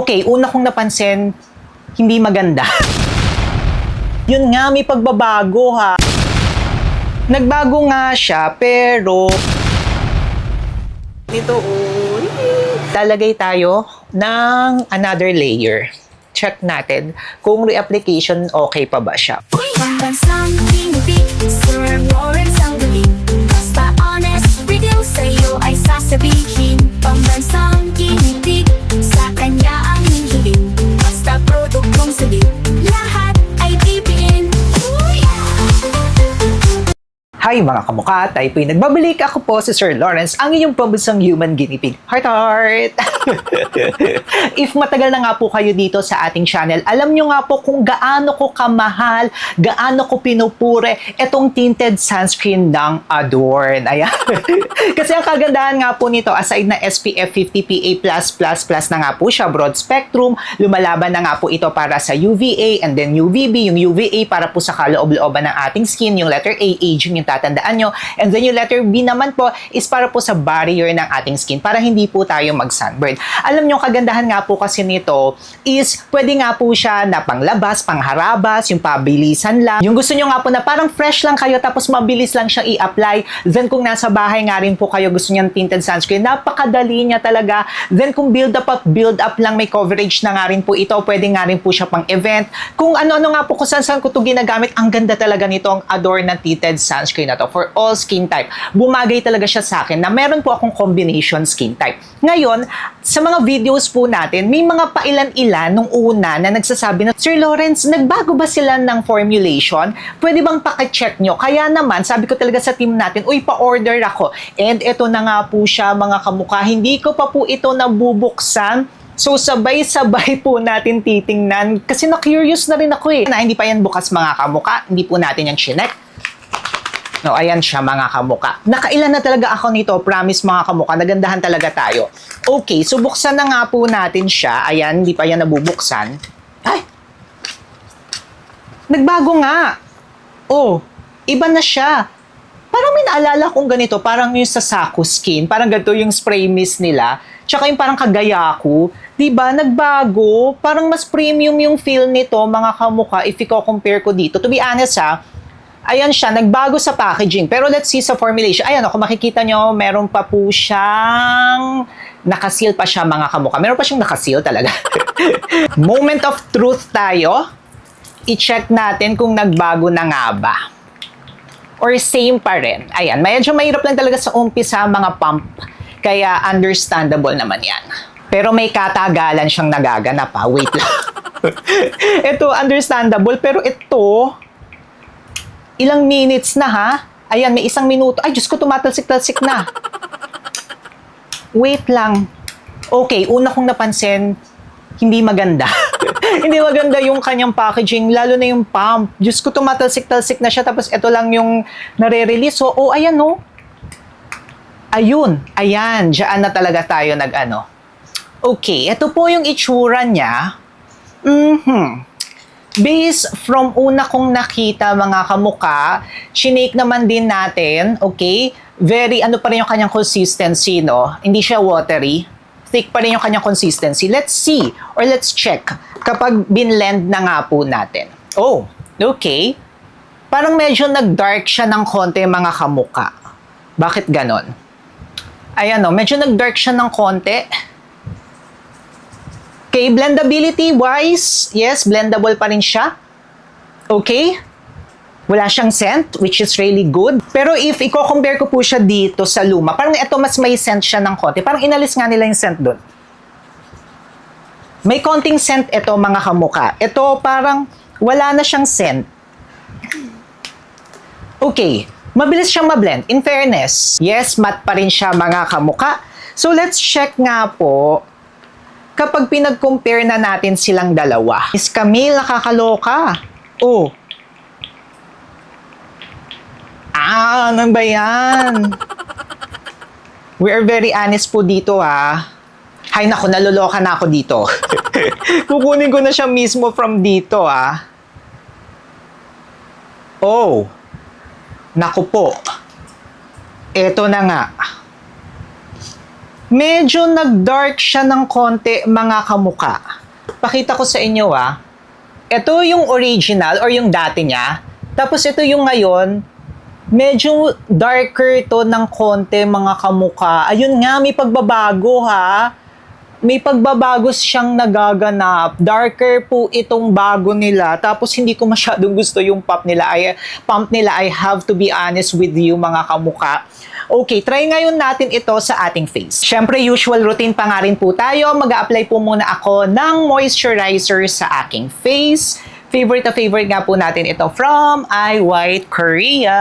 Okay, una kong napansin, hindi maganda. Yun nga, may pagbabago ha. Nagbago nga siya, pero dito, lalagay tayo ng another layer. Check natin kung reapplication okay pa ba siya. Pambansang tinipid, Sir Lawrence ang galing. Basta honest, review sa'yo ay sasabihin. Pambansang tinipid, sa kanya ang hihiling. Basta produktong salit, lahat ay bibiin. Hi mga kamukha, tayo po'y nagbabalik. Ako po si Sir Lawrence, ang inyong pambansang human guinea pig. Heart, heart! If matagal na nga po kayo dito sa ating channel, alam nyo nga po kung gaano ko kamahal, gaano ko pinupure itong tinted sunscreen ng Adorn. Ayan. Kasi ang kagandahan nga po nito, aside na SPF 50 PA+++ na nga po siya, broad spectrum, lumalaban na nga po ito para sa UVA and then UVB, yung UVA para po sa kaloob-looban ng ating skin, yung letter A, aging, yung tatandaan nyo. And then yung letter B naman po is para po sa barrier ng ating skin para hindi po tayo mag-sunburn. Alam nyo, kagandahan nga po kasi nito is pwede nga po siya na panglabas, pangharabas, yung pabilisan lang. Yung gusto nyo nga po na parang fresh lang kayo tapos mabilis lang siyang i-apply. Then kung nasa bahay nga rin po kayo gusto nyo ng tinted sunscreen, napakadali niya talaga. Then kung build up lang, may coverage na nga rin po ito. Pwede nga rin po siya pang event. Kung ano-ano nga po kung saan ko ito ginagamit, ang ganda talaga nito ang Adorn na tinted sunscreen na to for all skin type. Bumagay talaga siya sa akin na meron po akong combination skin type. Ngayon, sa mga videos po natin, may mga pailan-ilan nung una na nagsasabi na, Sir Lawrence, nagbago ba sila ng formulation? Pwede bang pakicheck nyo? Kaya naman, sabi ko talaga sa team natin, uy, pa-order ako. And ito na nga po siya, mga kamukha. Hindi ko pa po ito nabubuksan. So, sabay-sabay po natin titingnan. Kasi na-curious na rin ako na hindi pa yan bukas, mga kamukha. Hindi po natin yung chinek. No, ayan siya mga kamuka. Nakailan na talaga ako nito, promise mga kamuka, nagandahan talaga tayo. Okay, so buksan na nga po natin siya. Ayan, hindi pa yan nabubuksan. Ay! Nagbago nga. Oh, iba na siya. Parang may naalala kong ganito, parang yung sa Saku Skin, parang ganito yung spray mist nila. Tsaka yung parang Kagayako, diba, nagbago. Parang mas premium yung feel nito, mga kamuka, if i-compare ko dito. To be honest ayan siya, nagbago sa packaging. Pero let's see sa formulation. Ayan, kung makikita nyo, meron pa po siyang nakaseal pa siya, mga kamukha. Meron pa siyang nakaseal talaga. Moment of truth tayo. I-check natin kung nagbago na nga ba. Or same pa rin. Ayan, medyo mahirap lang talaga sa umpisa, mga pump. Kaya understandable naman yan. Pero may katagalan siyang nagaganap ha. Wait lang. Ito, understandable. Pero ito, ilang minutes na ha? Ayan, may 1 minuto. Ay, Diyos ko, tumatalsik-talsik na. Wait lang. Okay, una kong napansin, hindi maganda. Hindi maganda yung kanyang packaging, lalo na yung pump. Diyos ko, tumatalsik-talsik na siya, tapos ito lang yung nare-release. So, ayan no. Ayun, ayan, diyan na talaga tayo nag-ano. Okay, ito po yung itsura niya. Based from una kong nakita, mga kamuka, shinake naman din natin, okay? Very, ano pa rin yung kanyang consistency, no? Hindi siya watery. Thick pa rin yung kanyang consistency. Let's see, or let's check kapag binlend na nga po natin. Oh, okay. Parang medyo nag-dark siya ng konti, mga kamuka. Bakit ganon? Ayan, no? Medyo nag-dark siya ng konti. Okay, blendability wise, yes, blendable pa rin siya. Okay? Wala siyang scent, which is really good. Pero if i-compare ko po siya dito sa luma, parang ito mas may scent siya ng konti. Parang inalis nga nila yung scent doon. May konting scent ito, mga kamuka. Ito parang wala na siyang scent. Okay, mabilis siyang mablend. In fairness, yes, matte pa rin siya, mga kamuka. So let's check nga po kapag pinag-compare na natin silang dalawa. Miss Camille, nakakaloka. Oh. Ano ba yan? We are very honest po dito ha. Hay naku, naluloka na ako dito. Kukunin ko na siya mismo from dito ha. Oh. Naku po. Eto na nga. Medyo nag-dark siya ng konti, mga kamuka. Pakita ko sa inyo Ito yung original or yung dati niya. Tapos ito yung ngayon, medyo darker to ng konti, mga kamuka. Ayun nga, may pagbabago May pagbabago siyang nagaganap. Darker po itong bago nila. Tapos hindi ko masyadong gusto yung pump nila. I have to be honest with you, mga kamuka. Okay, try ngayon natin ito sa ating face. Siyempre, usual routine pa nga rin po tayo. Mag-a-apply po muna ako ng moisturizer sa aking face. Favorite na favorite nga po natin ito from I White Korea.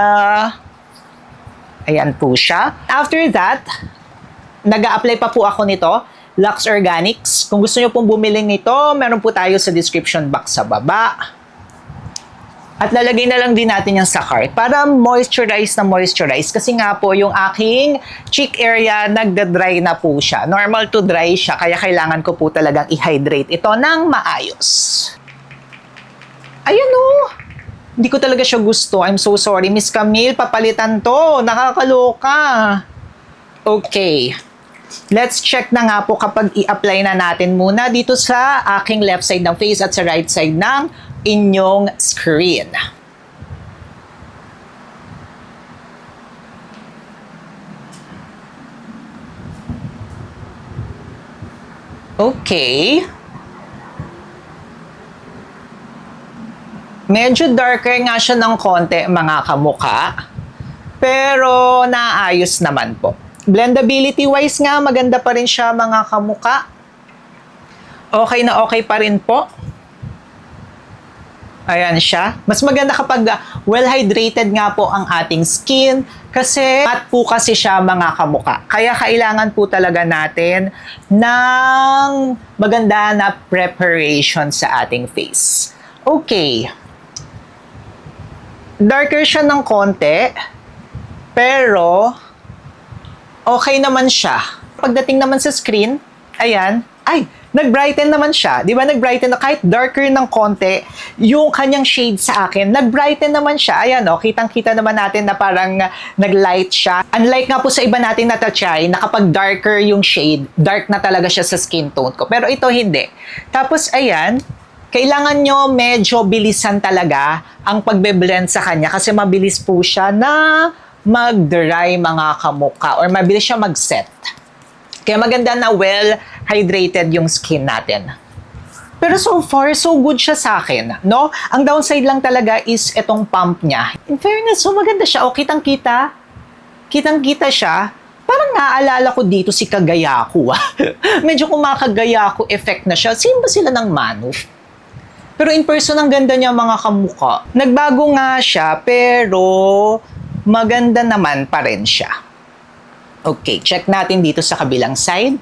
Ayan po siya. After that, nag-a-apply pa po ako nito. Lux Organics. Kung gusto nyo pong bumili nito, meron po tayo sa description box sa baba. At lalagay na lang din natin yan sa cart para moisturize na moisturize. Kasi nga po, yung aking cheek area, nagda-dry na po siya. Normal to dry siya, kaya kailangan ko po talagang i-hydrate ito ng maayos. Ayan Hindi ko talaga siya gusto. I'm so sorry. Miss Camille, papalitan to. Nakakaloka. Okay. Let's check na nga po kapag i-apply na natin muna dito sa aking left side ng face at sa right side ng inyong screen. Okay. Medyo darker nga siya ng konti, mga kamuka. Pero naayos naman po. Blendability-wise nga, maganda pa rin siya, mga kamuka. Okay na okay pa rin po. Ayan siya. Mas maganda kapag well-hydrated nga po ang ating skin kasi matte po kasi siya, mga kamuka. Kaya kailangan po talaga natin ng maganda na preparation sa ating face. Okay. Darker siya ng konti, pero okay naman siya. Pagdating naman sa screen, ayan, nag-brighten naman siya. Di ba, nag-brighten na kahit darker ng konti, yung kanyang shade sa akin, nag-brighten naman siya. Ayan, kitang-kita naman natin na parang nag-light siya. Unlike nga po sa iba nating natatry, na kapag darker yung shade, dark na talaga siya sa skin tone ko. Pero ito hindi. Tapos, ayan, kailangan nyo medyo bilisan talaga ang pagbe-blend sa kanya kasi mabilis po siya na mag-dry, mga kamuka, or mabilis siya mag-set. Kaya maganda na well-hydrated yung skin natin. Pero so far, so good siya sa akin, no? Ang downside lang talaga is itong pump niya. In fairness, so maganda siya. Kitang-kita. Kitang-kita siya. Parang naaalala ko dito si Kagayaku. Medyo kumakagayaku effect na siya. Sino ba sila ng Manuf? Pero in person, ang ganda niya, mga kamuka. Nagbago nga siya, pero maganda naman pa rin siya. Okay, check natin dito sa kabilang side.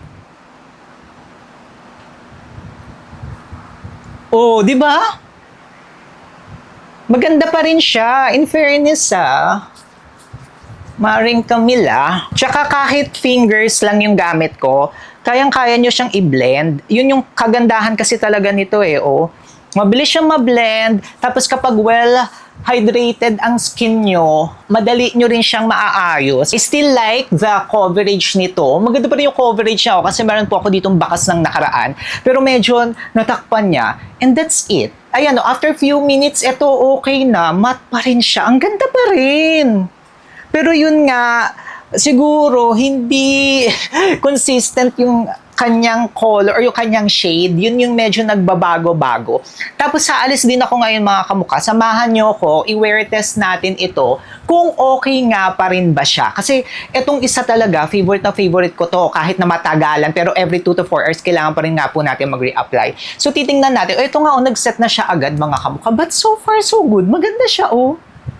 Oh, di ba? Maganda pa rin siya. In fairness, Maring Camila. Tsaka kahit fingers lang yung gamit ko, kayang-kaya nyo siyang i-blend. Yun yung kagandahan kasi talaga nito Mabilis siyang ma-blend. Tapos kapag hydrated ang skin nyo, madali nyo rin siyang maaayos. I still like the coverage nito. Maganda pa rin yung coverage niya kasi meron po ako ditong bakas ng nakaraan. Pero medyo natakpan niya. And that's it. Ayan, after few minutes, ito okay na. Matte pa rin siya. Ang ganda pa rin. Pero yun nga, siguro hindi consistent yung kanyang color or yung kanyang shade, yun yung medyo nagbabago-bago. Tapos saalis din ako ngayon, mga kamuka, samahan nyo ko, i-wear test natin ito kung okay nga pa rin ba siya. Kasi itong isa talaga, favorite na favorite ko to kahit na matagalan, pero every 2 to 4 hours kailangan pa rin nga po natin mag-reapply. So titingnan natin, ito nga nag-set na siya agad, mga kamuka, but so far so good, maganda siya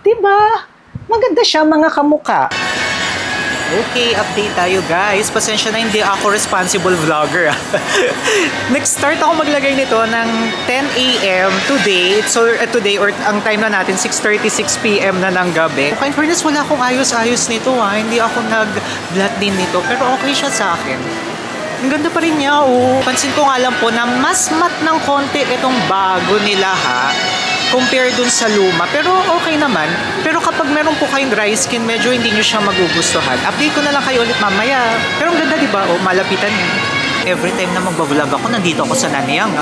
diba? Maganda siya, mga kamuka. Okay, update tayo guys. Pasensya na hindi ako responsible vlogger. Nag-start ako maglagay nito ng 10 a.m. today. So, today or ang time na natin, 6:36 p.m. na ng gabi. Okay, in fairness, wala akong ayos-ayos nito Hindi ako nag-blot din nito. Pero okay siya sa akin. Ang ganda pa rin niya Pansin ko nga lang po na mas matte ng konti itong bago nila compare dun sa luma. Pero okay naman. Pero kapag meron po kayong dry skin, medyo hindi nyo siya magugustuhan. Update ko na lang kayo ulit mamaya. Pero ang ganda, di ba? O, malapitan niya. Every time na magbablog ako, nandito ako sa Nanyang.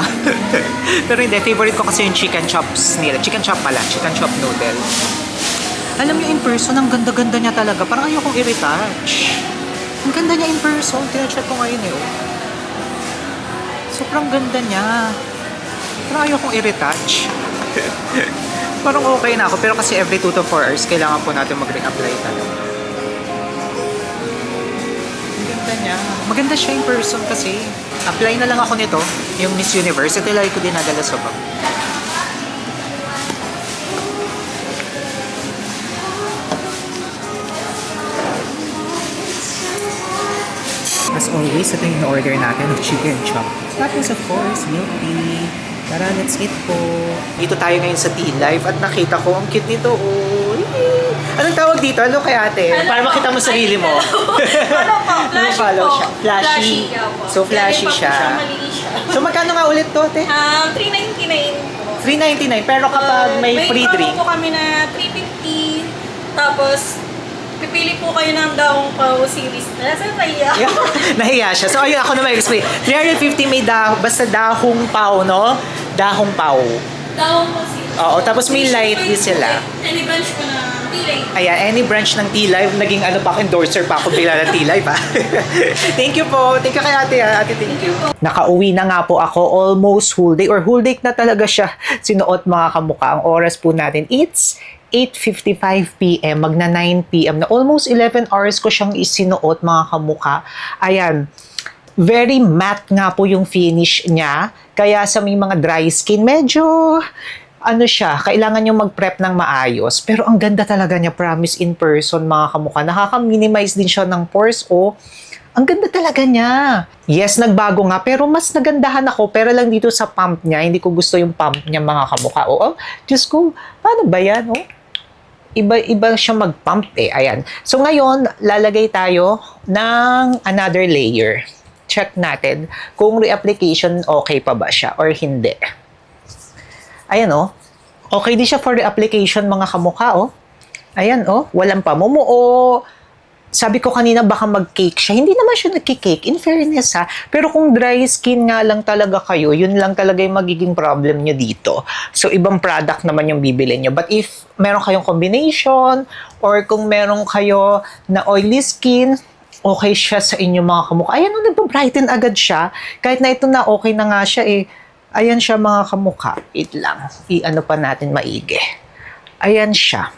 Pero hindi, favorite ko kasi yung chicken chops nila. Chicken chop pala. Chicken chop noodle. Alam niyo, in person, ang ganda-ganda niya talaga. Parang ayokong i-retouch. Ang ganda niya in person. Tinacheck ko ngayon eh. Oh. Sobrang ganda niya. Parang ayokong i-retouch. Parang okay na ako. Pero kasi every 2 to 4 hours, kailangan po natin mag-reapply tayo. Ang ganda niya. Maganda siya in person kasi. Apply na lang ako nito. Yung Miss Universe. Ito lagi ko dinadala sa bag. As always, ito yung order natin of chicken chop. Tapos of course, milk tea. Tara, let's eat po. Dito tayo ngayon sa Tea Live at nakita ko, ang cute nito. Oh. Anong tawag dito? Ano kay ate? Para makita mo sarili mo. Ano po? Flashy follow po. siya? Flashy. So, flashy siya. Malinis siya. So, magkano nga ulit to, ate? 399 po. 399. Pero kapag may free drink. May promo po kami na 350. Tapos, pipili po kayo ng Dahong Pao series. Nasa tayo. Nahiya siya. So, ayun, ako na mag-explain. 350 may basta dahong pao, no? Dahong pao. Dahong Pao series. Oo, tapos may light din sila. Any branch po na T-Live. Ayan, any branch ng T-Live, naging ano pa, endorser pa ako bila ng T-Live, ha? Thank you po. Thank you kay ate, ha? Ate, thank you. Nakauwi na nga po ako, almost whole day, or whole day na talaga siya sinuot mga kamukha. Ang oras po natin, it's 8:55 p.m. magna 9 p.m. na almost 11 hours ko siyang isinuot mga kamukha. Ayan, very matte nga po yung finish niya. Kaya sa may mga dry skin, medyo ano siya, kailangan nyo mag-prep ng maayos. Pero ang ganda talaga niya, promise in person mga kamukha. Nakaka-minimize din siya ng pores. Oh, ang ganda talaga niya. Yes, nagbago nga, pero mas nagandahan ako. Pero lang dito sa pump niya, hindi ko gusto yung pump niya mga kamukha. Oh, Diyos ko, paano ba yan? Oh? Iba siya mag-pump eh. Ayan. So ngayon, lalagay tayo ng another layer. Check natin kung reapplication okay pa ba siya or hindi. Ayan oh. Okay din siya for reapplication mga kamukha oh. Ayan oh. Walang pamumuo. Sabi ko kanina baka mag-cake siya. Hindi naman siya nagki-cake. In fairness ha. Pero kung dry skin nga lang talaga kayo, yun lang talaga yung magiging problem nyo dito. So, ibang product naman yung bibili nyo. But if meron kayong combination, or kung meron kayo na oily skin, okay siya sa inyo mga kamukha. Ayan, nagpa-brighten agad siya. Kahit na ito na okay na nga siya eh. Ayan siya mga kamukha. Wait lang. I-ano pa natin maigi. Ayan siya.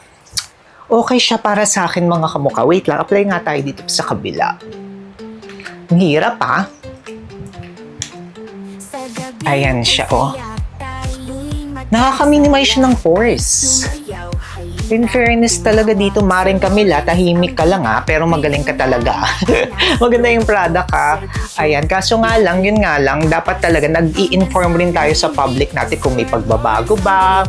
Okay siya para sa akin mga kamukha. Wait lang, apply nga tayo dito sa kabila. Ang hirap ha. Ayan siya oh. Nakaka-minimize siya ng pores. In fairness talaga dito, Maring Camila, tahimik ka lang ha, pero magaling ka talaga. Maganda yung product ha. Ayan, kaso nga lang, yun nga lang, dapat talaga nag-i-inform rin tayo sa public natin kung may pagbabago ba.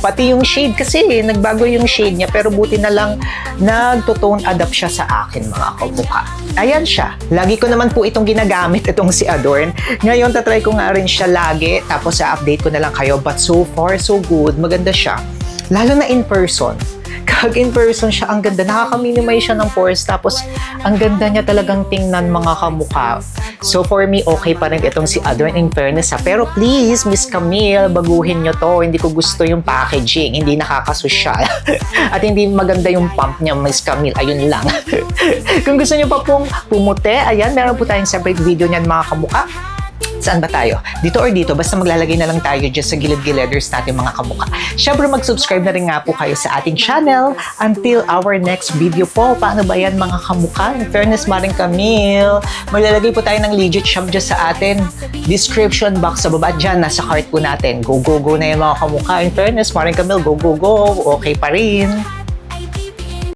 Pati yung shade kasi, nagbago yung shade niya, pero buti na lang nagto-tone adapt siya sa akin mga kamukha. Ayan siya. Lagi ko naman po itong ginagamit, itong si Adorn. Ngayon, tatry ko nga rin siya lagi, tapos sa-update ko na lang kayo. But so far, so good. Maganda siya. Lalo na in person. Kag in person siya, ang ganda. Nakaka-minimize siya ng pores. Tapos, ang ganda niya talagang tingnan mga kamukha. So, for me, okay pa rin itong si Adorn in fairness ha. Pero please, Miss Camille, baguhin nyo to. Hindi ko gusto yung packaging. Hindi nakakasosyal. At hindi maganda yung pump niya, Miss Camille. Ayun lang. Kung gusto nyo pa pong pumuti, ayan, meron po tayong separate video niyan mga kamukha. Saan ba tayo? Dito or dito? Basta maglalagay na lang tayo dyan sa gilid-gileders natin mga kamukha. Siyempre mag-subscribe na rin nga po kayo sa ating channel. Until our next video po. Paano ba yan mga kamukha? In fairness, Maring Camille. Maglalagay po tayo ng legit shop dyan sa atin. Description box sa baba dyan. Nasa cart po natin. Go, go, go na yan mga kamukha. In fairness, Maring Camille, go, go, go. Okay pa rin.